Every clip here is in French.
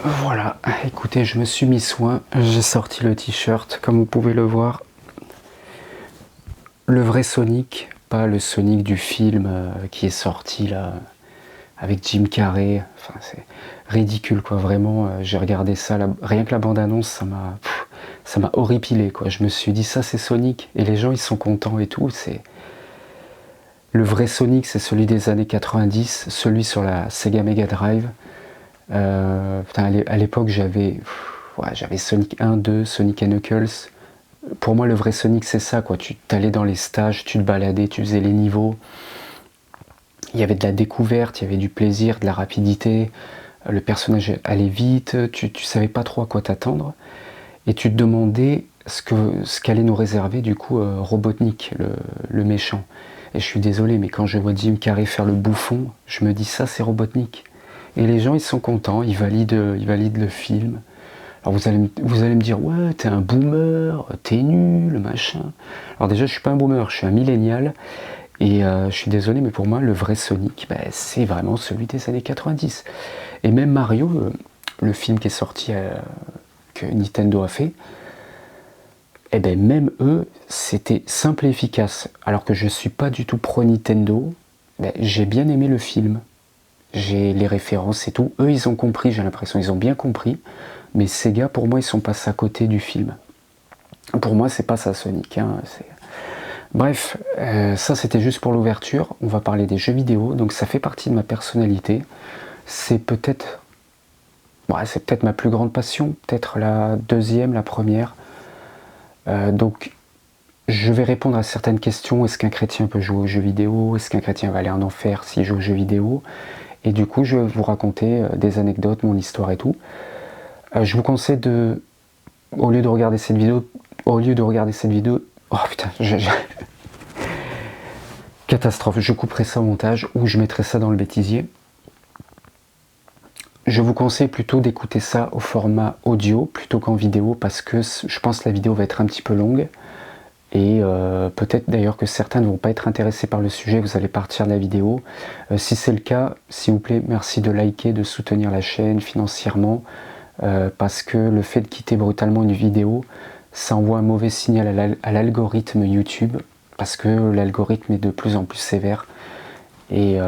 Voilà, écoutez, je me suis mis soin, j'ai sorti le t-shirt, comme vous pouvez le voir. Le vrai Sonic, pas le Sonic du film qui est sorti là, avec Jim Carrey. Enfin, c'est ridicule quoi, vraiment. J'ai regardé ça, rien que la bande-annonce, ça m'a horripilé quoi. Je me suis dit, ça c'est Sonic, et les gens ils sont contents et tout. Le vrai Sonic, c'est celui des années 90, celui sur la Sega Mega Drive. Putain, à l'époque, j'avais Sonic 1, 2, Sonic & Knuckles. Pour moi, le vrai Sonic, c'est ça, quoi. Tu t'allais dans les stages, tu te baladais, tu faisais les niveaux. Il y avait de la découverte, il y avait du plaisir, de la rapidité. Le personnage allait vite, tu savais pas trop à quoi t'attendre. Et tu te demandais ce qu'allait nous réserver, du coup, Robotnik, le méchant. Et je suis désolé, mais quand je vois Jim Carrey faire le bouffon, je me dis, ça, c'est Robotnik. Et les gens, ils sont contents, ils valident le film. Alors vous allez me dire, ouais, t'es un boomer, t'es nul, machin. Alors déjà, je suis pas un boomer, je suis un millénial. Et je suis désolé, mais pour moi, le vrai Sonic, bah, c'est vraiment celui des années 90. Et même Mario, le film qui est sorti, que Nintendo a fait, et ben même eux, c'était simple et efficace. Alors que je suis pas du tout pro Nintendo, ben, j'ai bien aimé le film. J'ai les références et tout. Eux, ils ont compris, j'ai l'impression, ils ont bien compris. Mais Sega, pour moi, ils sont passés à côté du film. Pour moi, c'est pas ça, Sonic. Hein, bref, ça, c'était juste pour l'ouverture. On va parler des jeux vidéo. Donc, ça fait partie de ma personnalité. C'est peut-être ma plus grande passion. Peut-être la deuxième, la première. Donc, je vais répondre à certaines questions. Est-ce qu'un chrétien peut jouer aux jeux vidéo? Est-ce qu'un chrétien va aller en enfer s'il joue aux jeux vidéo? Et du coup, je vais vous raconter des anecdotes, mon histoire et tout. Je vous conseille au lieu de regarder cette vidéo, oh putain, catastrophe, je couperai ça au montage ou je mettrai ça dans le bêtisier. Je vous conseille plutôt d'écouter ça au format audio plutôt qu'en vidéo parce que je pense que la vidéo va être un petit peu longue. Et peut-être d'ailleurs que certains ne vont pas être intéressés par le sujet, vous allez partir de la vidéo. Si c'est le cas, s'il vous plaît, merci de liker, de soutenir la chaîne financièrement, parce que le fait de quitter brutalement une vidéo, ça envoie un mauvais signal à l'algorithme YouTube, parce que l'algorithme est de plus en plus sévère. Et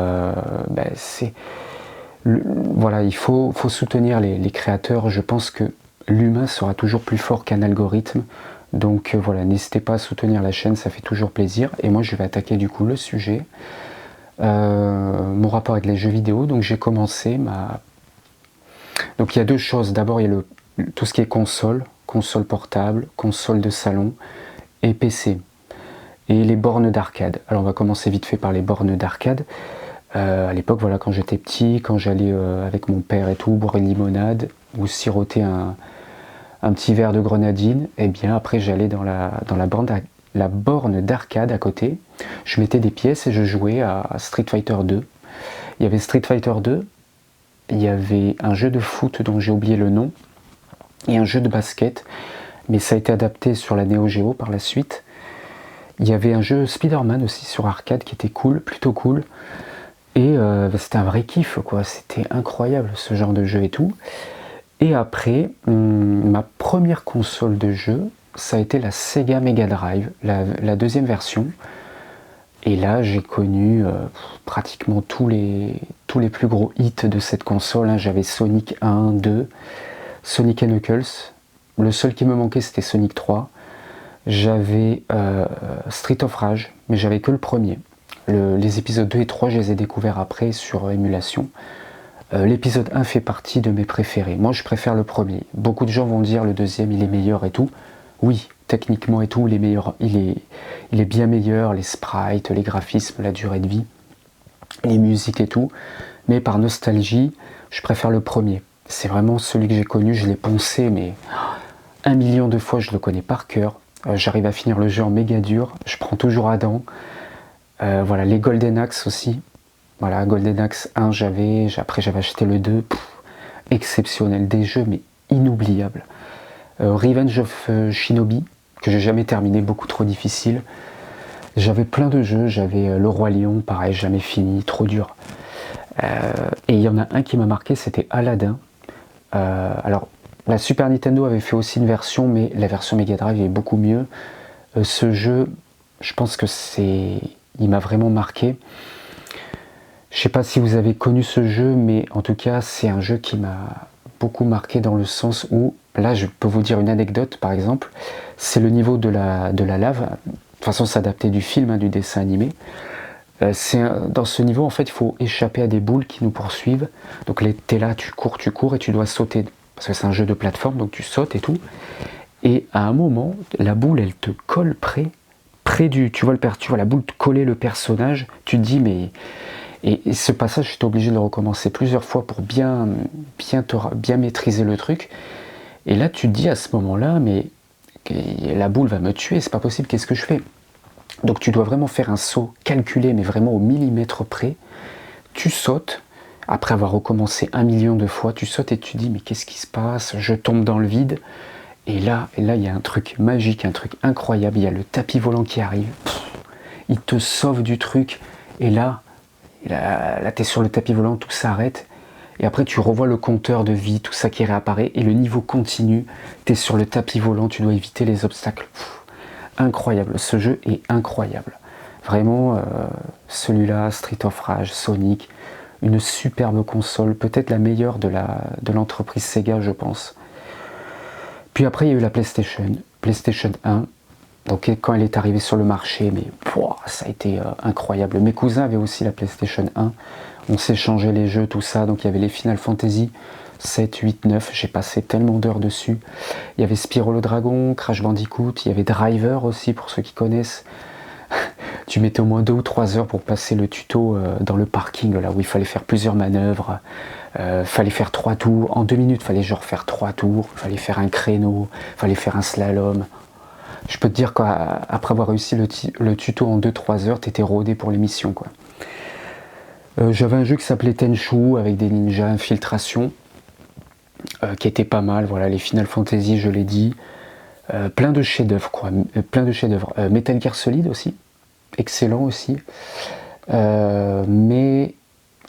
voilà, il faut soutenir les créateurs. Je pense que l'humain sera toujours plus fort qu'un algorithme. Donc voilà, n'hésitez pas à soutenir la chaîne, ça fait toujours plaisir. Et moi, je vais attaquer du coup le sujet. Mon rapport avec les jeux vidéo. Donc j'ai commencé Donc il y a deux choses. D'abord, il y a tout ce qui est console portable, console de salon et PC. Et les bornes d'arcade. Alors on va commencer vite fait par les bornes d'arcade. À l'époque, voilà, quand j'étais petit, quand j'allais avec mon père et tout, boire une limonade ou siroter un petit verre de grenadine, et bien après j'allais dans la borne d'arcade à côté, je mettais des pièces et je jouais à Street Fighter 2. Il y avait Street Fighter 2, il y avait un jeu de foot dont j'ai oublié le nom, et un jeu de basket, mais ça a été adapté sur la Neo Geo par la suite. Il y avait un jeu Spider-Man aussi sur arcade qui était cool, plutôt cool. Et c'était un vrai kiff, quoi. C'était incroyable ce genre de jeu et tout. Et après, ma première console de jeu, ça a été la Sega Mega Drive, la deuxième version. Et là, j'ai connu pratiquement tous les plus gros hits de cette console. Hein. J'avais Sonic 1, 2, Sonic & Knuckles. Le seul qui me manquait, c'était Sonic 3. J'avais Street of Rage, mais j'avais que le premier. Les épisodes 2 et 3, je les ai découverts après sur émulation. L'épisode 1 fait partie de mes préférés. Moi, je préfère le premier. Beaucoup de gens vont dire le deuxième, il est meilleur et tout. Oui, techniquement et tout, il est meilleur. Il est bien meilleur, les sprites, les graphismes, la durée de vie, les musiques et tout. Mais par nostalgie, je préfère le premier. C'est vraiment celui que j'ai connu, je l'ai poncé, mais 1 million de fois, je le connais par cœur. J'arrive à finir le jeu en méga dur, je prends toujours Adam. Voilà, les Golden Axe aussi. Voilà, Golden Axe 1, après j'avais acheté le 2. Exceptionnel, des jeux mais inoubliables. Revenge of Shinobi, que j'ai jamais terminé, beaucoup trop difficile. J'avais plein de jeux, j'avais Le Roi Lion, pareil, jamais fini, trop dur. Et il y en a un qui m'a marqué, c'était Aladdin. Alors, la Super Nintendo avait fait aussi une version, mais la version Mega Drive est beaucoup mieux. Ce jeu, je pense que il m'a vraiment marqué. Je sais pas si vous avez connu ce jeu, mais en tout cas, c'est un jeu qui m'a beaucoup marqué dans le sens où, là, je peux vous dire une anecdote, par exemple, c'est le niveau de la lave. De toute façon, c'est adapté du film, hein, du dessin animé. Dans ce niveau, en fait, il faut échapper à des boules qui nous poursuivent. Donc, t'es là, tu cours et tu dois sauter. Parce que c'est un jeu de plateforme, donc tu sautes et tout. Et à un moment, la boule, elle te colle près du... Tu vois la boule te coller le personnage. Tu te dis, mais... Et ce passage, j'étais obligé de le recommencer plusieurs fois pour bien maîtriser le truc. Et là, tu te dis à ce moment-là, mais la boule va me tuer, c'est pas possible, qu'est-ce que je fais? Donc tu dois vraiment faire un saut calculé, mais vraiment au millimètre près. Tu sautes, après avoir recommencé 1 million de fois, tu sautes et tu te dis, mais qu'est-ce qui se passe? Je tombe dans le vide. Et là, il y a un truc magique, un truc incroyable. Il y a le tapis volant qui arrive. Il te sauve du truc. Et là tu es sur le tapis volant, tout s'arrête. Et après, tu revois le compteur de vie, tout ça qui réapparaît. Et le niveau continue. Tu es sur le tapis volant, tu dois éviter les obstacles. Incroyable. Ce jeu est incroyable. Vraiment, celui-là, Street of Rage, Sonic, une superbe console. Peut-être la meilleure de l'entreprise Sega, je pense. Puis après, il y a eu la PlayStation 1. Donc quand elle est arrivée sur le marché, mais ça a été incroyable. Mes cousins avaient aussi la PlayStation 1. On s'échangeait les jeux, tout ça. Donc il y avait les Final Fantasy 7, 8, 9. J'ai passé tellement d'heures dessus. Il y avait Spyro le Dragon, Crash Bandicoot. Il y avait Driver aussi, pour ceux qui connaissent. Tu mettais au moins 2 ou 3 heures pour passer le tuto dans le parking, là où il fallait faire plusieurs manœuvres. Fallait faire 3 tours. En 2 minutes, fallait genre faire 3 tours. Fallait faire un créneau. Fallait faire un slalom. Je peux te dire qu'après avoir réussi le tuto en 2-3 heures, t'étais rodé pour l'émission, quoi. J'avais un jeu qui s'appelait Tenchu avec des ninjas infiltration, qui était pas mal. Voilà, les Final Fantasy, je l'ai dit. Plein de chefs-d'œuvre, quoi. Plein de chefs-d'œuvre. Metal Gear Solid aussi, excellent aussi. Mais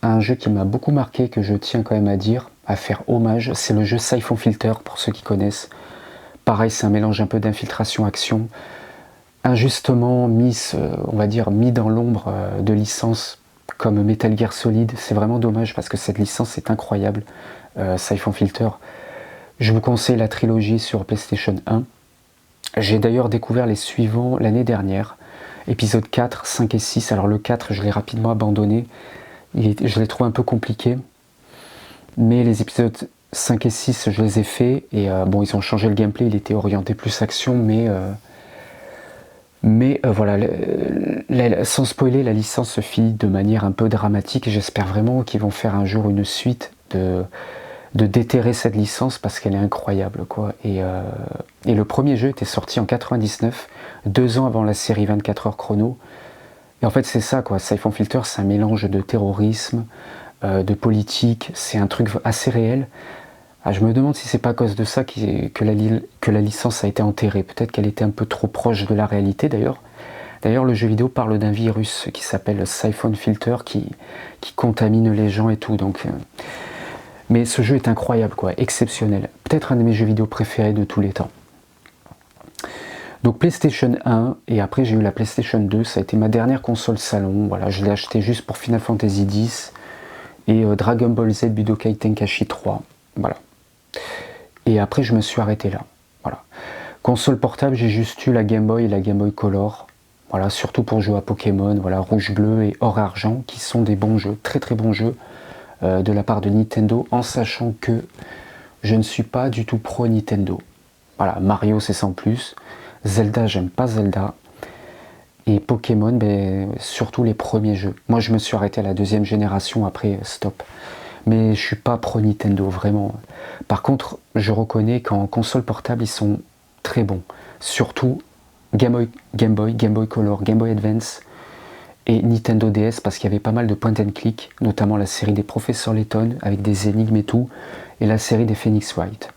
un jeu qui m'a beaucoup marqué, que je tiens quand même à dire, à faire hommage, c'est le jeu Siphon Filter, pour ceux qui connaissent. Pareil, c'est un mélange un peu d'infiltration-action, injustement on va dire, mis dans l'ombre de licences comme Metal Gear Solid. C'est vraiment dommage parce que cette licence est incroyable, Siphon Filter. Je vous conseille la trilogie sur PlayStation 1. J'ai d'ailleurs découvert les suivants l'année dernière, épisode 4, 5 et 6. Alors le 4, je l'ai rapidement abandonné, je l'ai trouvé un peu compliqué, mais les épisodes 5 et 6, je les ai faits, et bon, ils ont changé le gameplay, il était orienté plus action, mais voilà, sans spoiler, la licence se finit de manière un peu dramatique, et j'espère vraiment qu'ils vont faire un jour une suite de déterrer cette licence, parce qu'elle est incroyable, quoi. Et le premier jeu était sorti en 99, 2 ans avant la série 24 heures chrono, et en fait c'est ça, quoi. Siphon Filter, c'est un mélange de terrorisme, de politique, c'est un truc assez réel. Je me demande si c'est pas à cause de ça que la licence a été enterrée. Peut-être qu'elle était un peu trop proche de la réalité d'ailleurs. D'ailleurs, le jeu vidéo parle d'un virus qui s'appelle Siphon Filter qui contamine les gens et tout. Donc, mais ce jeu est incroyable, quoi, exceptionnel. Peut-être un de mes jeux vidéo préférés de tous les temps. Donc PlayStation 1, et après j'ai eu la PlayStation 2, ça a été ma dernière console salon. Voilà, je l'ai acheté juste pour Final Fantasy X et Dragon Ball Z Budokai Tenkaichi 3. Voilà. Et après je me suis arrêté là. Voilà. Console portable, j'ai juste eu la Game Boy et la Game Boy Color. Voilà, surtout pour jouer à Pokémon, voilà, rouge, bleu et or argent, qui sont des bons jeux, très très bons jeux de la part de Nintendo, en sachant que je ne suis pas du tout pro Nintendo. Voilà, Mario c'est sans plus, Zelda j'aime pas Zelda, et Pokémon, ben, surtout les premiers jeux. Moi je me suis arrêté à la 2e génération, après stop. Mais je suis pas pro Nintendo, vraiment. Par contre, je reconnais qu'en console portable, ils sont très bons. Surtout Game Boy Color, Game Boy Advance et Nintendo DS, parce qu'il y avait pas mal de point and click, notamment la série des Professeurs Layton avec des énigmes et tout, et la série des Phoenix Wright.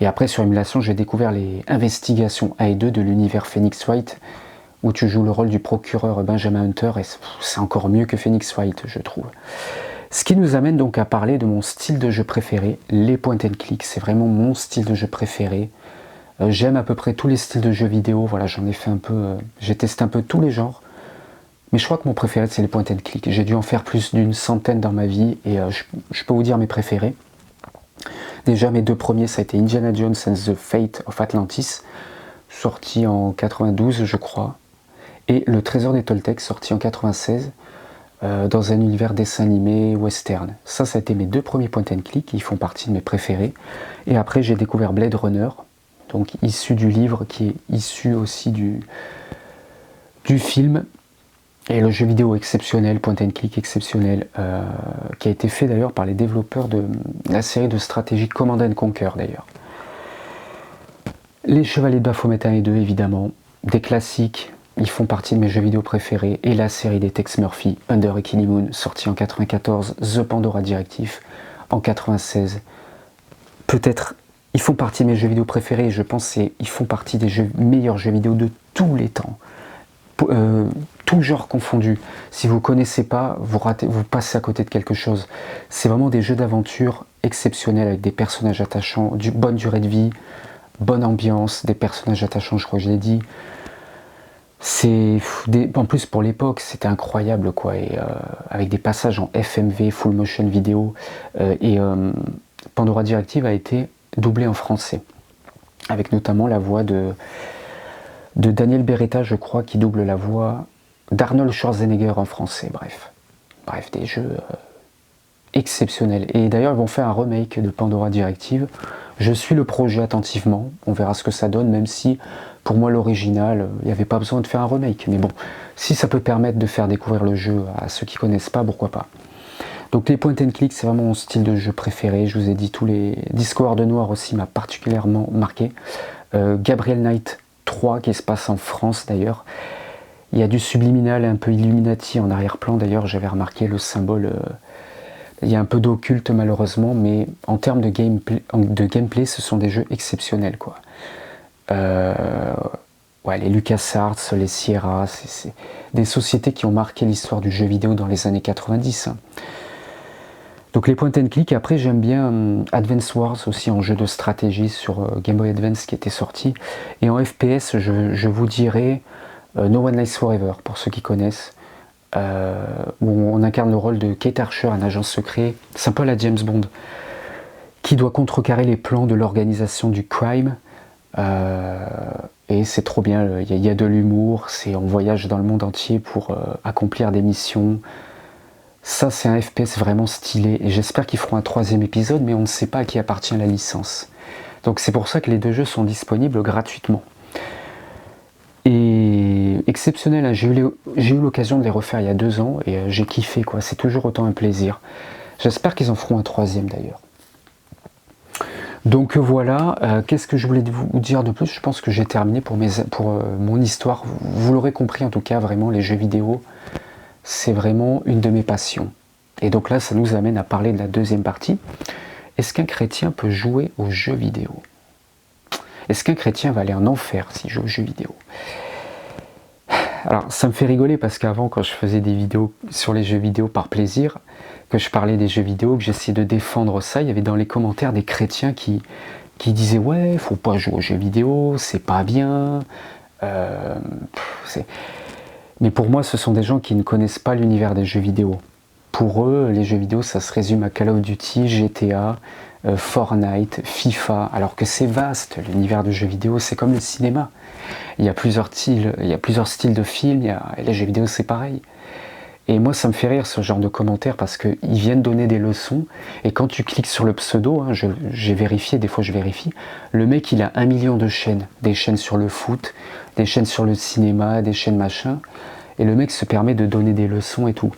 Et après, sur émulation, j'ai découvert les investigations 1 et 2 de l'univers Phoenix Wright, où tu joues le rôle du procureur Benjamin Hunter, et c'est encore mieux que Phoenix Wright, je trouve. Ce qui nous amène donc à parler de mon style de jeu préféré, les point and click, c'est vraiment mon style de jeu préféré. J'aime à peu près tous les styles de jeux vidéo, voilà, j'en ai fait un peu, j'ai testé un peu tous les genres, mais je crois que mon préféré c'est les point and click. J'ai dû en faire plus d'une centaine dans ma vie et je peux vous dire mes préférés. Déjà mes deux premiers ça a été Indiana Jones and the Fate of Atlantis, sorti en 92 je crois, et Le Trésor des Toltecs, sorti en 96, dans un univers dessin animé western. Ça a été mes deux premiers point and click, ils font partie de mes préférés. Et après j'ai découvert Blade Runner, donc issu du livre, qui est issu aussi du film, et le jeu vidéo exceptionnel, point and click exceptionnel, qui a été fait d'ailleurs par les développeurs de la série de stratégie Command & Conquer d'ailleurs. Les Chevaliers de Baphomet 1 et 2 évidemment, des classiques, ils font partie de mes jeux vidéo préférés, et la série des Tex Murphy, Under a Killing Moon, sorti en 94, The Pandora Directive en 96. Peut-être, ils font partie de mes jeux vidéo préférés, et je pense qu'ils font partie des meilleurs jeux vidéo de tous les temps. Tout genre confondu. Si vous ne connaissez pas, vous passez à côté de quelque chose. C'est vraiment des jeux d'aventure exceptionnels, avec des personnages attachants, bonne durée de vie, bonne ambiance, des personnages attachants, je crois que je l'ai dit. En plus pour l'époque c'était incroyable quoi, et avec des passages en FMV, full motion vidéo, Pandora Directive a été doublé en français, avec notamment la voix de Daniel Beretta je crois, qui double la voix d'Arnold Schwarzenegger en français. Bref, des jeux exceptionnels, et d'ailleurs ils vont faire un remake de Pandora Directive. Je suis le projet attentivement, on verra ce que ça donne, même si pour moi l'original, il n'y avait pas besoin de faire un remake, mais bon, si ça peut permettre de faire découvrir le jeu à ceux qui ne connaissent pas, pourquoi pas. Donc les point and click, c'est vraiment mon style de jeu préféré. Je vous ai dit, tous les Discord Noir aussi m'a particulièrement marqué. Gabriel Knight 3 qui se passe en France d'ailleurs. Il y a du subliminal, un peu Illuminati en arrière-plan d'ailleurs, j'avais remarqué le symbole. Il y a un peu d'occulte malheureusement, mais en termes de gameplay, ce sont des jeux exceptionnels quoi. Les LucasArts, les Sierra, c'est des sociétés qui ont marqué l'histoire du jeu vidéo dans les années 90. Donc les point and click, après j'aime bien Advance Wars aussi en jeu de stratégie sur Game Boy Advance qui était sorti. Et en FPS, je vous dirais No One Lives Forever, pour ceux qui connaissent, où on incarne le rôle de Kate Archer, un agent secret, c'est un peu la James Bond, qui doit contrecarrer les plans de l'organisation du crime. Et c'est trop bien, il y a de l'humour, on voyage dans le monde entier pour accomplir des missions. Ça c'est un FPS vraiment stylé, et j'espère qu'ils feront un troisième épisode, mais on ne sait pas à qui appartient la licence. Donc c'est pour ça que les deux jeux sont disponibles gratuitement. Et exceptionnel, hein, j'ai eu l'occasion de les refaire il y a 2 ans, et j'ai kiffé quoi, c'est toujours autant un plaisir. J'espère qu'ils en feront un troisième d'ailleurs. Donc voilà, qu'est-ce que je voulais vous dire de plus? Je pense que j'ai terminé pour mon histoire. Vous l'aurez compris en tout cas, vraiment les jeux vidéo, c'est vraiment une de mes passions. Et donc là, ça nous amène à parler de la deuxième partie. Est-ce qu'un chrétien peut jouer aux jeux vidéo? Est-ce qu'un chrétien va aller en enfer s'il joue aux jeux vidéo? Alors ça me fait rigoler parce qu'avant, quand je faisais des vidéos sur les jeux vidéo par plaisir, que je parlais des jeux vidéo, que j'essayais de défendre ça, il y avait dans les commentaires des chrétiens qui disaient ouais, faut pas jouer aux jeux vidéo, c'est pas bien. Mais pour moi, ce sont des gens qui ne connaissent pas l'univers des jeux vidéo. Pour eux, les jeux vidéo, ça se résume à Call of Duty, GTA, Fortnite, FIFA, alors que c'est vaste, l'univers de jeux vidéo, c'est comme le cinéma. Il y a plusieurs styles de films, et les jeux vidéo, c'est pareil. Et moi, ça me fait rire ce genre de commentaires parce qu'ils viennent donner des leçons, et quand tu cliques sur le pseudo, hein, j'ai vérifié, des fois je vérifie, le mec il a 1 million de chaînes, des chaînes sur le foot, des chaînes sur le cinéma, des chaînes machin, et le mec se permet de donner des leçons et tout.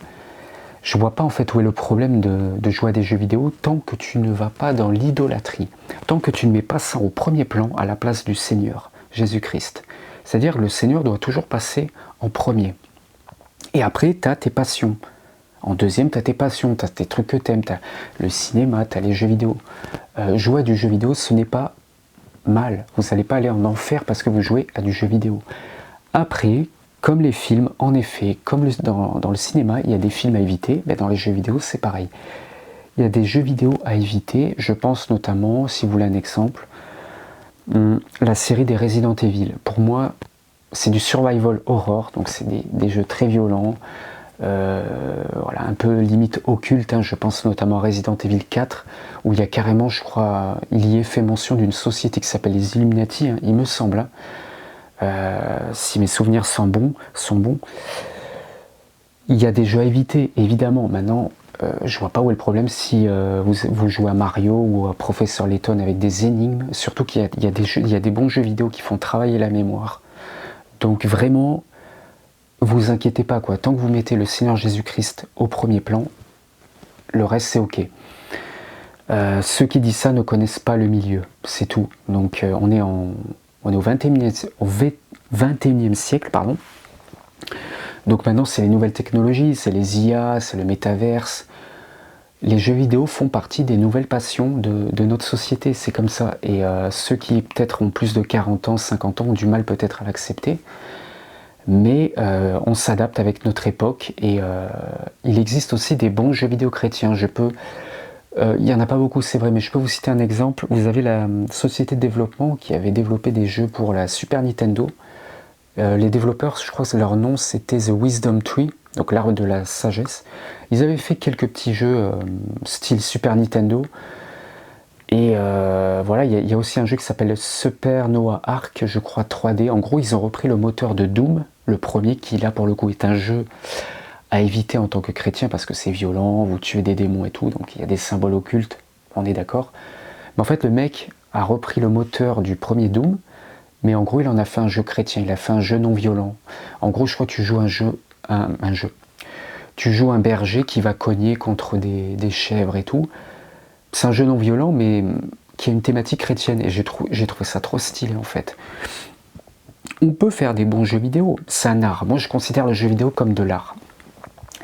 Je vois pas en fait où est le problème de jouer à des jeux vidéo tant que tu ne vas pas dans l'idolâtrie, tant que tu ne mets pas ça au premier plan à la place du Seigneur, Jésus-Christ. C'est-à-dire que le Seigneur doit toujours passer en premier. Et après, tu as tes passions. En deuxième, tu as tes passions, tu as tes trucs que tu aimes, tu as le cinéma, tu as les jeux vidéo. Jouer à du jeu vidéo, ce n'est pas mal. Vous n'allez pas aller en enfer parce que vous jouez à du jeu vidéo. Après, comme les films, en effet, comme dans le cinéma, il y a des films à éviter, mais dans les jeux vidéo, c'est pareil. Il y a des jeux vidéo à éviter, je pense notamment, si vous voulez un exemple, la série des Resident Evil. Pour moi, c'est du survival horror, donc c'est des jeux très violents, voilà, un peu limite occulte, hein. Je pense notamment à Resident Evil 4, où il y a carrément, je crois, il y est fait mention d'une société qui s'appelle les Illuminati, hein, il me semble, hein. Si mes souvenirs sont bons, il y a des jeux à éviter, évidemment. Maintenant, je vois pas où est le problème si vous jouez à Mario ou à Professeur Layton avec des énigmes, surtout qu'il y a des bons jeux vidéo qui font travailler la mémoire. Donc vraiment, vous inquiétez pas, quoi. Tant que vous mettez le Seigneur Jésus-Christ au premier plan, le reste c'est ok. Ceux qui disent ça ne connaissent pas le milieu, c'est tout. Donc on est au 21e siècle, pardon. Donc maintenant, c'est les nouvelles technologies, c'est les IA, c'est le métaverse. Les jeux vidéo font partie des nouvelles passions de notre société, c'est comme ça. Et ceux qui peut-être ont plus de 40 ans, 50 ans, ont du mal peut-être à l'accepter. Mais on s'adapte avec notre époque et il existe aussi des bons jeux vidéo chrétiens. Il n'y en a pas beaucoup, c'est vrai, mais je peux vous citer un exemple. Vous avez la société de développement qui avait développé des jeux pour la Super Nintendo. Les développeurs, je crois que leur nom c'était The Wisdom Tree, donc l'arbre de la sagesse. Ils avaient fait quelques petits jeux style Super Nintendo. Et voilà, il y a aussi un jeu qui s'appelle Super Noah Ark, je crois 3D. En gros, ils ont repris le moteur de Doom, le premier, qui là pour le coup est un jeu à éviter en tant que chrétien parce que c'est violent, vous tuez des démons et tout, donc il y a des symboles occultes, on est d'accord. Mais en fait, le mec a repris le moteur du premier Doom, mais en gros, il en a fait un jeu chrétien, il a fait un jeu non violent. En gros, je crois que tu joues tu joues un berger qui va cogner contre des chèvres et tout. C'est un jeu non violent, mais qui a une thématique chrétienne, et j'ai trouvé ça trop stylé en fait. On peut faire des bons jeux vidéo, c'est un art. Moi, je considère le jeu vidéo comme de l'art.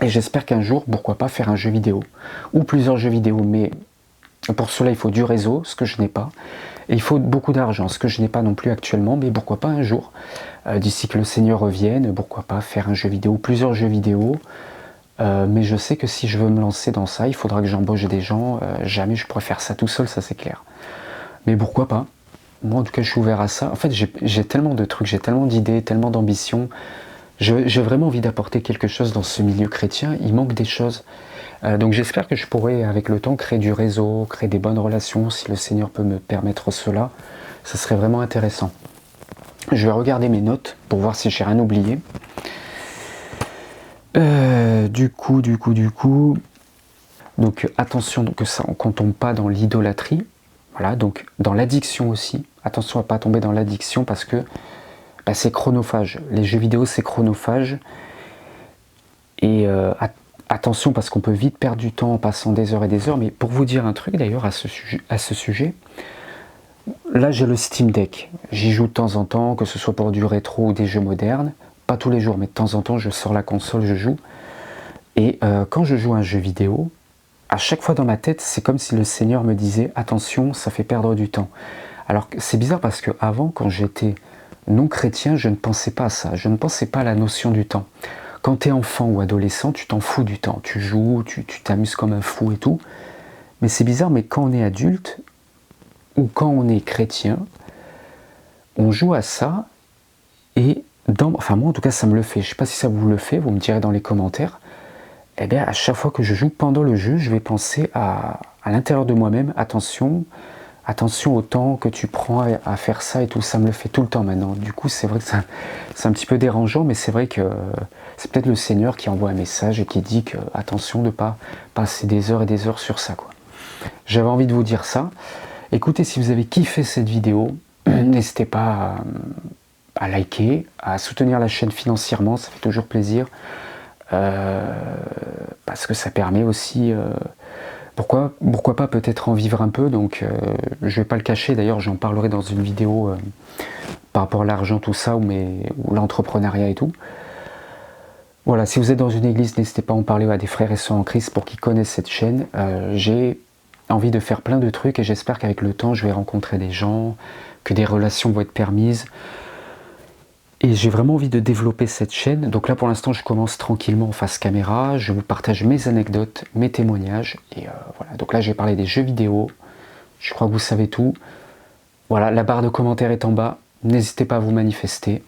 Et j'espère qu'un jour, pourquoi pas faire un jeu vidéo, ou plusieurs jeux vidéo, mais pour cela, il faut du réseau, ce que je n'ai pas. Et il faut beaucoup d'argent, ce que je n'ai pas non plus actuellement, mais pourquoi pas un jour, d'ici que le Seigneur revienne, pourquoi pas faire un jeu vidéo, plusieurs jeux vidéo. Mais je sais que si je veux me lancer dans ça, il faudra que j'embauche des gens. Jamais je pourrais faire ça tout seul, ça c'est clair. Mais pourquoi pas? Moi en tout cas je suis ouvert à ça. En fait j'ai tellement de trucs, j'ai tellement d'idées, tellement d'ambitions. J'ai vraiment envie d'apporter quelque chose dans ce milieu chrétien. Il manque des choses. Donc j'espère que je pourrai avec le temps créer du réseau, créer des bonnes relations. Si le Seigneur peut me permettre cela, ça serait vraiment intéressant. Je vais regarder mes notes pour voir si j'ai rien oublié. Du coup, donc attention que ça, qu'on ne tombe pas dans l'idolâtrie, voilà, donc dans l'addiction aussi, attention à ne pas tomber dans l'addiction parce que c'est chronophage, les jeux vidéo c'est chronophage, et attention parce qu'on peut vite perdre du temps en passant des heures et des heures, mais pour vous dire un truc d'ailleurs à ce sujet, là j'ai le Steam Deck, j'y joue de temps en temps, que ce soit pour du rétro ou des jeux modernes, pas tous les jours, mais de temps en temps je sors la console, je joue. Et quand je joue à un jeu vidéo, à chaque fois dans ma tête, c'est comme si le Seigneur me disait « Attention, ça fait perdre du temps ». Alors c'est bizarre parce que avant, quand j'étais non chrétien, je ne pensais pas à ça, je ne pensais pas à la notion du temps. Quand tu es enfant ou adolescent, tu t'en fous du temps, tu joues, tu t'amuses comme un fou et tout. Mais c'est bizarre, mais quand on est adulte, ou quand on est chrétien, on joue à ça, et enfin moi en tout cas ça me le fait, je ne sais pas si ça vous le fait, vous me direz dans les commentaires. Eh bien, à chaque fois que je joue pendant le jeu, je vais penser à l'intérieur de moi-même, attention au temps que tu prends à faire ça et tout, ça me le fait tout le temps maintenant. Du coup, c'est vrai que c'est un petit peu dérangeant, mais c'est vrai que c'est peut-être le Seigneur qui envoie un message et qui dit que attention de ne pas passer des heures et des heures sur ça, quoi. J'avais envie de vous dire ça. Écoutez, si vous avez kiffé cette vidéo, n'hésitez pas à liker, à soutenir la chaîne financièrement, ça fait toujours plaisir. Parce que ça permet aussi, pourquoi pas peut-être en vivre un peu, donc je vais pas le cacher, d'ailleurs j'en parlerai dans une vidéo par rapport à l'argent, tout ça, ou l'entrepreneuriat et tout. Voilà, si vous êtes dans une église, n'hésitez pas à en parler à des frères et sœurs en Christ pour qu'ils connaissent cette chaîne. J'ai envie de faire plein de trucs et j'espère qu'avec le temps je vais rencontrer des gens, que des relations vont être permises. Et j'ai vraiment envie de développer cette chaîne. Donc là, pour l'instant, je commence tranquillement en face caméra. Je vous partage mes anecdotes, mes témoignages. Et voilà. Donc là, j'ai parlé des jeux vidéo. Je crois que vous savez tout. Voilà, la barre de commentaires est en bas. N'hésitez pas à vous manifester.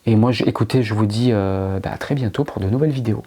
Et moi, écoutez, je vous dis à très bientôt pour de nouvelles vidéos.